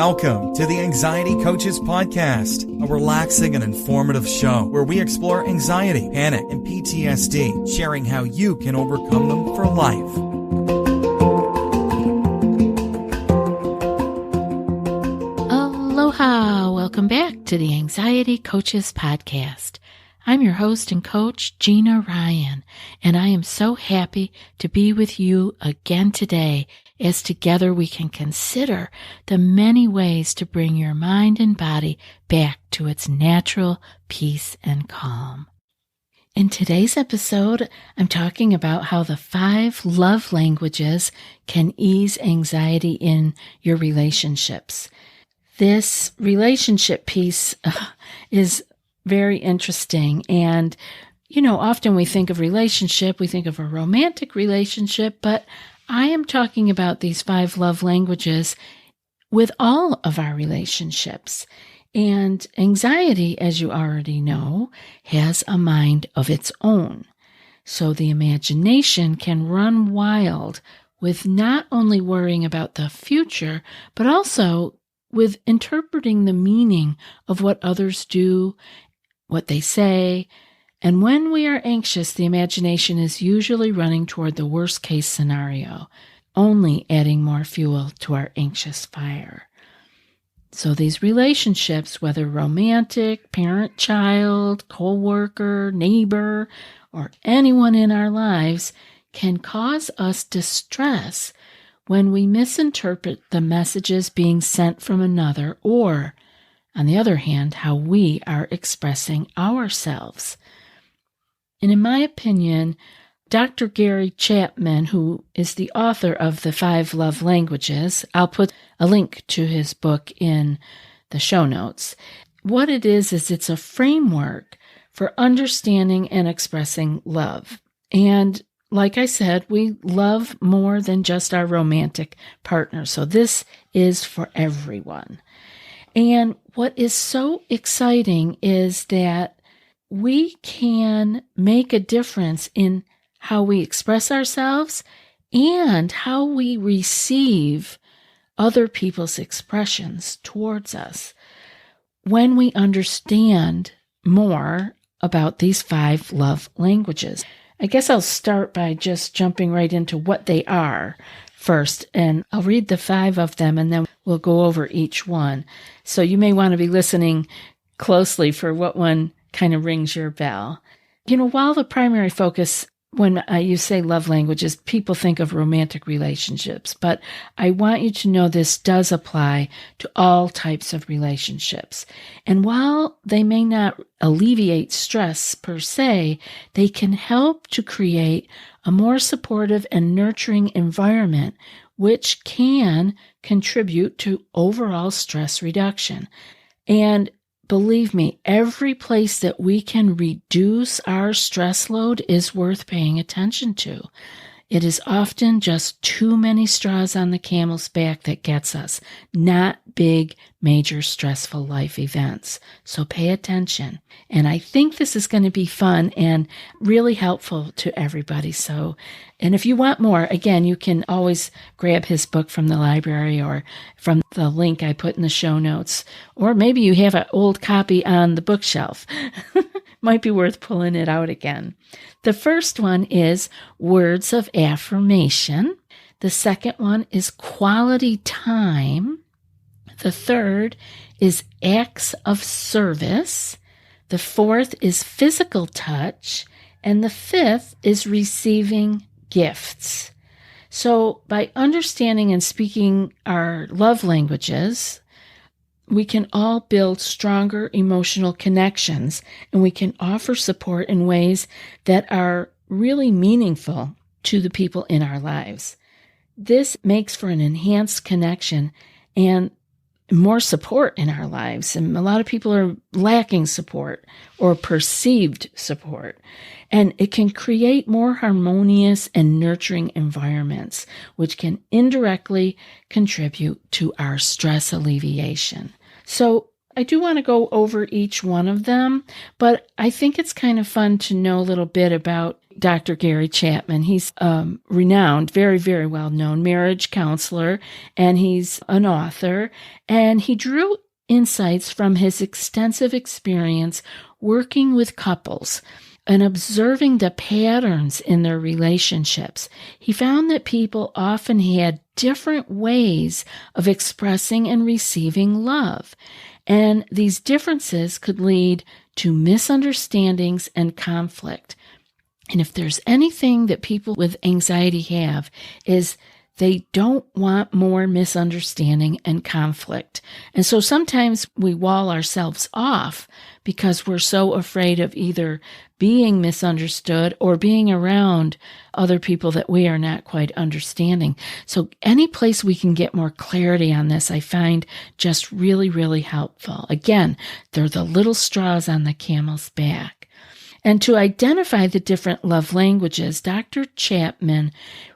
Welcome to the Anxiety Coaches Podcast, a relaxing and informative show where we explore anxiety, panic, and PTSD, sharing how you can overcome them for life. Aloha! Welcome back to the Anxiety Coaches Podcast. I'm your host and coach, Gina Ryan, and I am so happy to be with you again today as together we can consider the many ways to bring your mind and body back to its natural peace and calm. In today's episode, I'm talking about how the 5 love languages can ease anxiety in your relationships. This relationship piece is very interesting. And, often we think of relationship, we think of a romantic relationship, but I am talking about these 5 love languages with all of our relationships. And anxiety, as you already know, has a mind of its own. So the imagination can run wild with not only worrying about the future, but also with interpreting the meaning of what others do, what they say. And when we are anxious, the imagination is usually running toward the worst case scenario, only adding more fuel to our anxious fire. So these relationships, whether romantic, parent-child, co-worker, neighbor, or anyone in our lives, can cause us distress when we misinterpret the messages being sent from another, or, on the other hand, how we are expressing ourselves. And in my opinion, Dr. Gary Chapman, who is the author of the 5 love languages, I'll put a link to his book in the show notes. What it is it's a framework for understanding and expressing love. And like I said, we love more than just our romantic partner. So this is for everyone. And what is so exciting is that we can make a difference in how we express ourselves and how we receive other people's expressions towards us when we understand more about these 5 love languages. I guess I'll start by just jumping right into what they are first, and I'll read the 5 of them, and then we'll go over each one. So you may want to be listening closely for what one kind of rings your bell. While the primary focus, when you say love languages, people think of romantic relationships, but I want you to know this does apply to all types of relationships. And while they may not alleviate stress per se, they can help to create a more supportive and nurturing environment, which can contribute to overall stress reduction. And believe me, every place that we can reduce our stress load is worth paying attention to. It is often just too many straws on the camel's back that gets us, not big, major, stressful life events. So pay attention. And I think this is going to be fun and really helpful to everybody. And if you want more, again, you can always grab his book from the library or from the link I put in the show notes. Or maybe you have an old copy on the bookshelf. Might be worth pulling it out again. The first one is words of affirmation. The second one is quality time. The third is acts of service. The fourth is physical touch. And the fifth is receiving gifts. So by understanding and speaking our love languages, we can all build stronger emotional connections, and we can offer support in ways that are really meaningful to the people in our lives. This makes for an enhanced connection and more support in our lives. And a lot of people are lacking support or perceived support. And it can create more harmonious and nurturing environments, which can indirectly contribute to our stress alleviation. So I do want to go over each one of them, but I think it's kind of fun to know a little bit about Dr. Gary Chapman. He's renowned, very, very well-known marriage counselor, and he's an author, and he drew insights from his extensive experience working with couples and observing the patterns in their relationships. He found that people often had different ways of expressing and receiving love, and these differences could lead to misunderstandings and conflict. And if there's anything that people with anxiety have, is they don't want more misunderstanding and conflict. And so sometimes we wall ourselves off because we're so afraid of either being misunderstood or being around other people that we are not quite understanding. So any place we can get more clarity on this, I find just really, really helpful. Again, they're the little straws on the camel's back. And to identify the different love languages, Dr. Chapman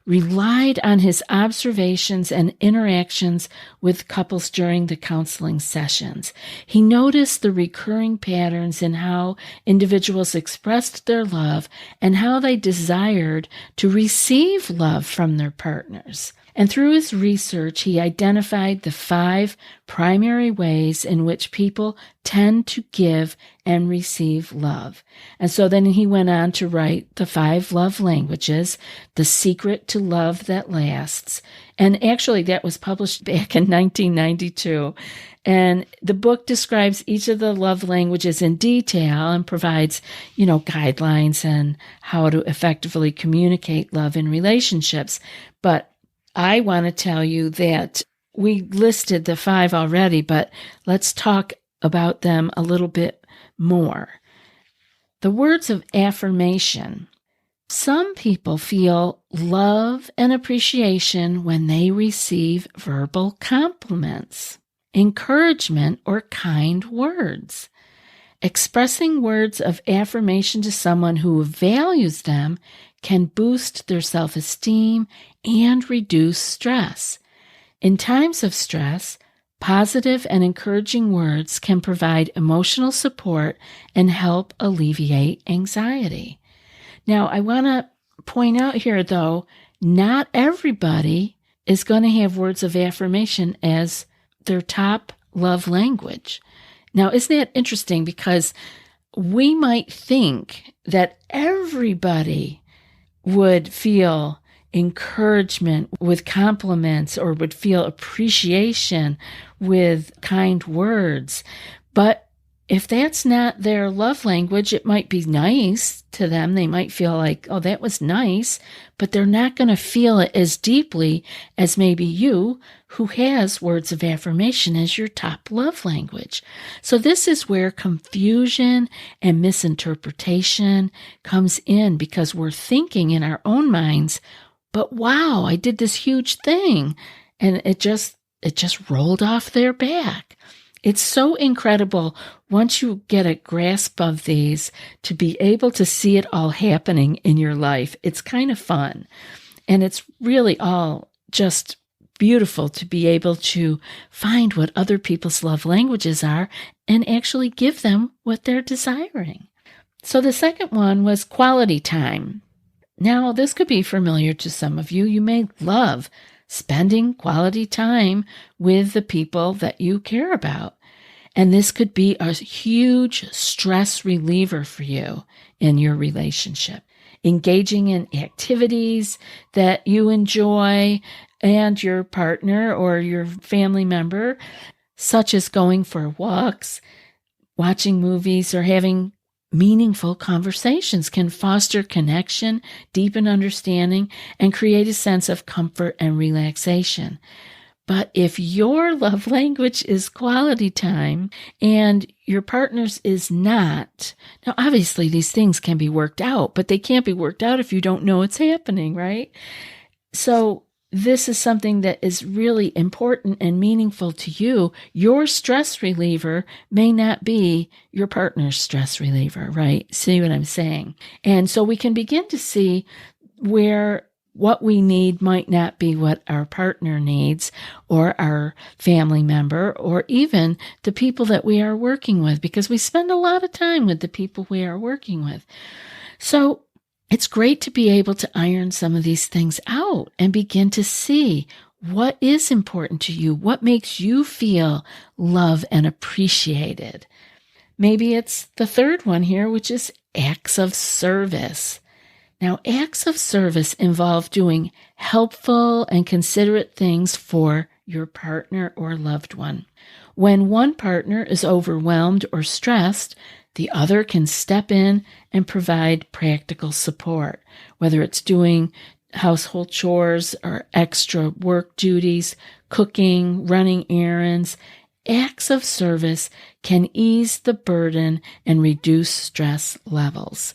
relied on his observations and interactions with couples during the counseling sessions. He noticed the recurring patterns in how individuals expressed their love and how they desired to receive love from their partners. And through his research, he identified the 5 primary ways in which people tend to give and receive love. And so then he went on to write the 5 love languages, The Secret to Love That Lasts. And actually, that was published back in 1992. And the book describes each of the love languages in detail and provides, guidelines on how to effectively communicate love in relationships. But I want to tell you that we listed the 5 already, but let's talk about them a little bit more. The words of affirmation. Some people feel love and appreciation when they receive verbal compliments, encouragement, or kind words. Expressing words of affirmation to someone who values them can boost their self-esteem and reduce stress. In times of stress, positive and encouraging words can provide emotional support and help alleviate anxiety. Now, I want to point out here, though, not everybody is going to have words of affirmation as their top love language. Now, isn't that interesting? Because we might think that everybody would feel encouragement with compliments or would feel appreciation with kind words. But if that's not their love language, it might be nice to them. They might feel like, oh, that was nice, but they're not going to feel it as deeply as maybe you, who has words of affirmation as your top love language. So this is where confusion and misinterpretation comes in, because we're thinking in our own minds, but wow, I did this huge thing, and it just rolled off their back. It's so incredible once you get a grasp of these to be able to see it all happening in your life. It's kind of fun. And it's really all just beautiful to be able to find what other people's love languages are and actually give them what they're desiring. So the second one was quality time. Now, this could be familiar to some of you. You may love spending quality time with the people that you care about. And this could be a huge stress reliever for you in your relationship. Engaging in activities that you enjoy and your partner or your family member, such as going for walks, watching movies, or having meaningful conversations, can foster connection, deepen understanding, and create a sense of comfort and relaxation. But if your love language is quality time and your partner's is not, now obviously these things can be worked out, but they can't be worked out if you don't know it's happening, right? So this is something that is really important and meaningful to you. Your stress reliever may not be your partner's stress reliever, right? See what I'm saying? And so we can begin to see where what we need might not be what our partner needs, or our family member, or even the people that we are working with, because we spend a lot of time with the people we are working with. So It's great to be able to iron some of these things out and begin to see what is important to you, what makes you feel loved and appreciated. Maybe it's the third one here, which is acts of service. Now, acts of service involve doing helpful and considerate things for your partner or loved one. When one partner is overwhelmed or stressed, the other can step in and provide practical support, whether it's doing household chores or extra work duties, cooking, running errands. Acts of service can ease the burden and reduce stress levels.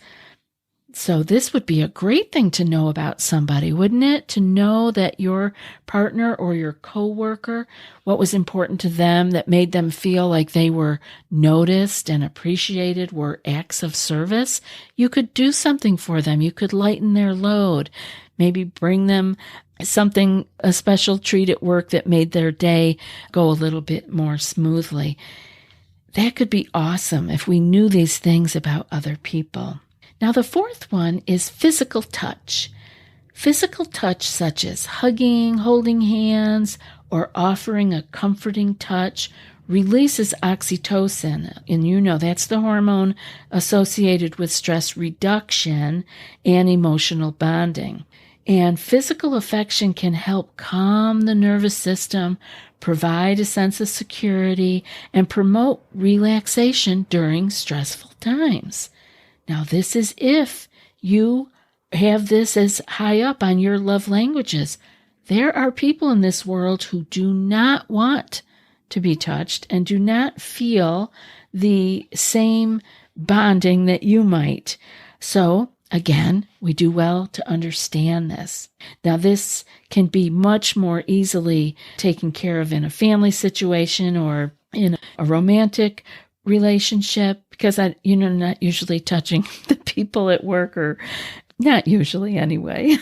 So this would be a great thing to know about somebody, wouldn't it? To know that your partner or your coworker, what was important to them that made them feel like they were noticed and appreciated were acts of service. You could do something for them. You could lighten their load. Maybe bring them something, a special treat at work that made their day go a little bit more smoothly. That could be awesome if we knew these things about other people. Now, the fourth one is physical touch. Physical touch such as hugging, holding hands, or offering a comforting touch releases oxytocin. And you know that's the hormone associated with stress reduction and emotional bonding. And physical affection can help calm the nervous system, provide a sense of security, and promote relaxation during stressful times. Now, this is if you have this as high up on your love languages. There are people in this world who do not want to be touched and do not feel the same bonding that you might. So, again, we do well to understand this. Now, this can be much more easily taken care of in a family situation or in a romantic relationship, because not usually touching the people at work, or not usually anyway.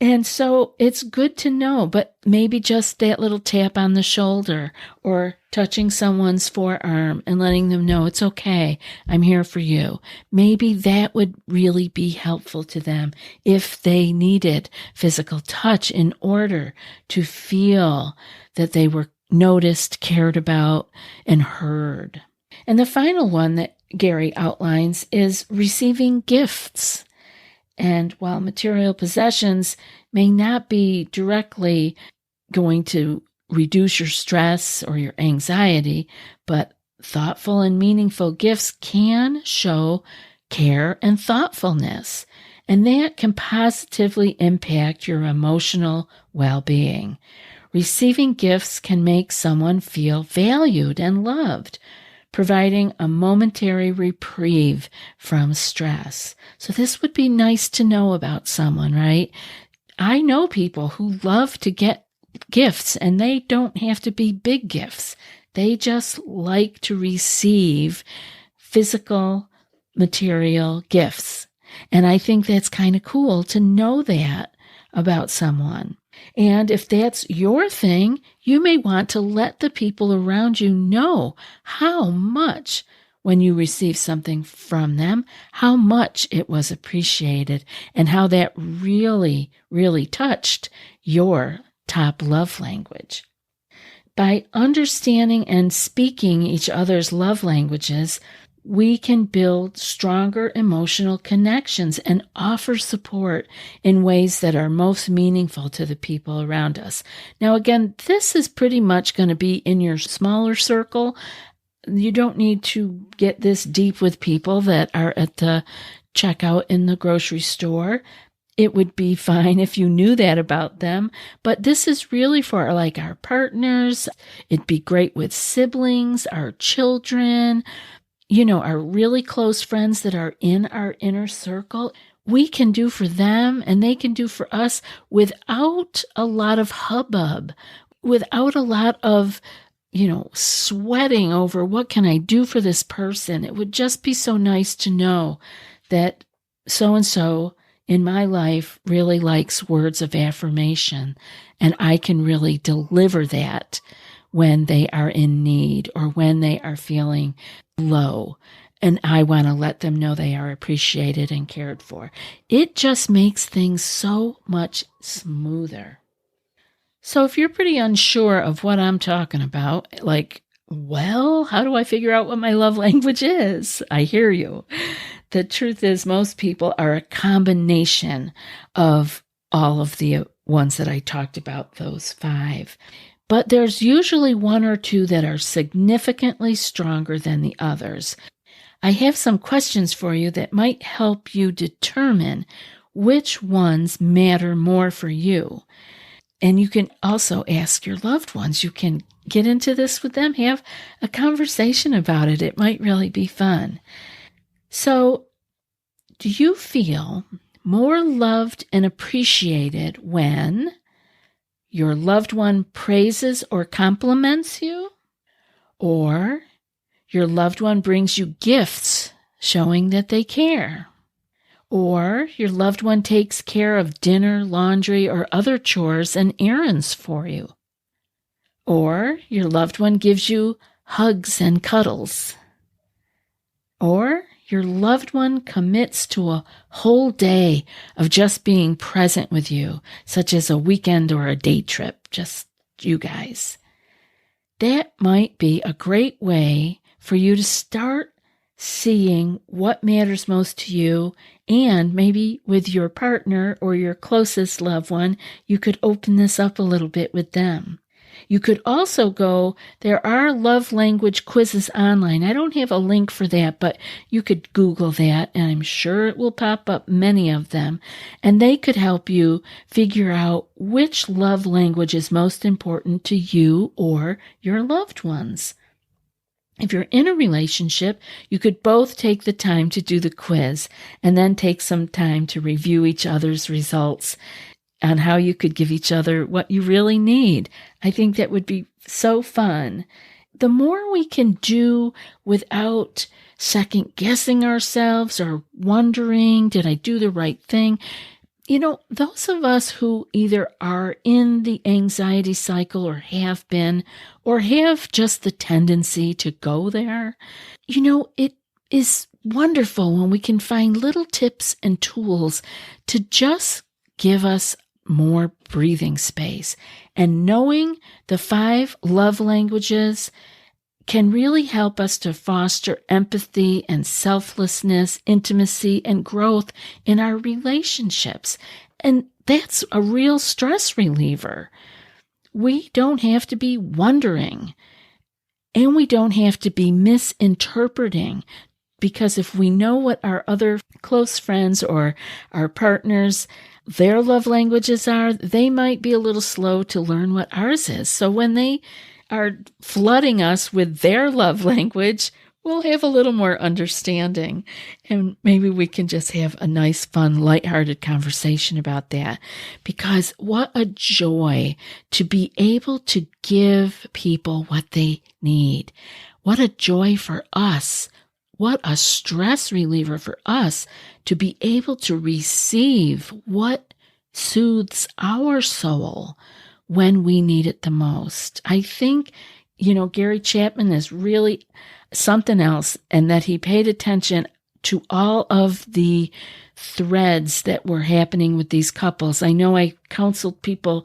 And so it's good to know, but maybe just that little tap on the shoulder or touching someone's forearm and letting them know it's okay, I'm here for you. Maybe that would really be helpful to them if they needed physical touch in order to feel that they were noticed, cared about, and heard. And the final one that Gary outlines is receiving gifts. And while material possessions may not be directly going to reduce your stress or your anxiety, but thoughtful and meaningful gifts can show care and thoughtfulness, and that can positively impact your emotional well-being. Receiving gifts can make someone feel valued and loved, providing a momentary reprieve from stress. So this would be nice to know about someone, right? I know people who love to get gifts, and they don't have to be big gifts. They just like to receive physical, material gifts. And I think that's kind of cool to know that about someone. And if that's your thing, you may want to let the people around you know how much, when you receive something from them, how much it was appreciated and how that really, really touched your top love language. By understanding and speaking each other's love languages, we can build stronger emotional connections and offer support in ways that are most meaningful to the people around us. Now, again, this is pretty much going to be in your smaller circle. You don't need to get this deep with people that are at the checkout in the grocery store. It would be fine if you knew that about them, but this is really for like our partners. It'd be great with siblings, our children, our really close friends that are in our inner circle. We can do for them and they can do for us without a lot of hubbub, without a lot of, sweating over what can I do for this person. It would just be so nice to know that so-and-so in my life really likes words of affirmation, and I can really deliver that when they are in need or when they are feeling low. and I want to let them know they are appreciated and cared for. It just makes things so much smoother. So if you're pretty unsure of what I'm talking about, like, well, how do I figure out what my love language is? I hear you. The truth is most people are a combination of all of the ones that I talked about, those 5. But there's usually 1 or 2 that are significantly stronger than the others. I have some questions for you that might help you determine which ones matter more for you. And you can also ask your loved ones. You can get into this with them, have a conversation about it. It might really be fun. So, do you feel more loved and appreciated when your loved one praises or compliments you? Or your loved one brings you gifts showing that they care? Or your loved one takes care of dinner, laundry, or other chores and errands for you? Or your loved one gives you hugs and cuddles? Or your loved one commits to a whole day of just being present with you, such as a weekend or a day trip, just you guys? That might be a great way for you to start seeing what matters most to you, and maybe with your partner or your closest loved one, you could open this up a little bit with them. You could also there are love language quizzes online. I don't have a link for that, but you could Google that, and I'm sure it will pop up many of them, and they could help you figure out which love language is most important to you or your loved ones. If you're in a relationship, you could both take the time to do the quiz and then take some time to review each other's results on how you could give each other what you really need. I think that would be so fun. The more we can do without second guessing ourselves or wondering, did I do the right thing? Those of us who either are in the anxiety cycle or have been, or have just the tendency to go there, it is wonderful when we can find little tips and tools to just give us more breathing space. And knowing the 5 love languages can really help us to foster empathy and selflessness, intimacy, and growth in our relationships. And that's a real stress reliever. We don't have to be wondering, and we don't have to be misinterpreting, because if we know what our other close friends or our partners, their love languages are, they might be a little slow to learn what ours is. So when they are flooding us with their love language, we'll have a little more understanding, and maybe we can just have a nice, fun, lighthearted conversation about that. Because what a joy to be able to give people what they need. What a joy for us. What a stress reliever for us to be able to receive what soothes our soul when we need it the most. I think, Gary Chapman is really something else, and that he paid attention to all of the threads that were happening with these couples. I know I counseled people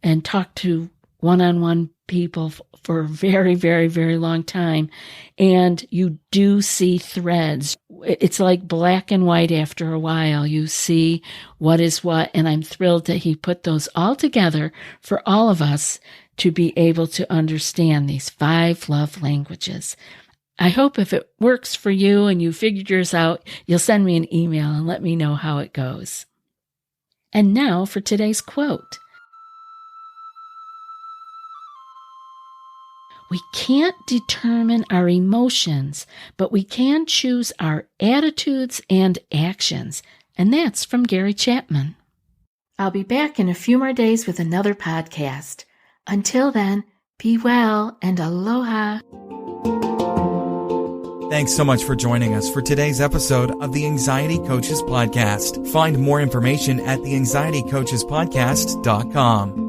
and talked to one-on-one people for a very, very, very long time, and you do see threads. It's like black and white after a while. You see what is what, and I'm thrilled that he put those all together for all of us to be able to understand these 5 love languages. I hope if it works for you and you figured yours out, you'll send me an email and let me know how it goes. And now for today's quote. We can't determine our emotions, but we can choose our attitudes and actions. And that's from Gary Chapman. I'll be back in a few more days with another podcast. Until then, be well and aloha. Thanks so much for joining us for today's episode of the Anxiety Coaches Podcast. Find more information at theanxietycoachespodcast.com.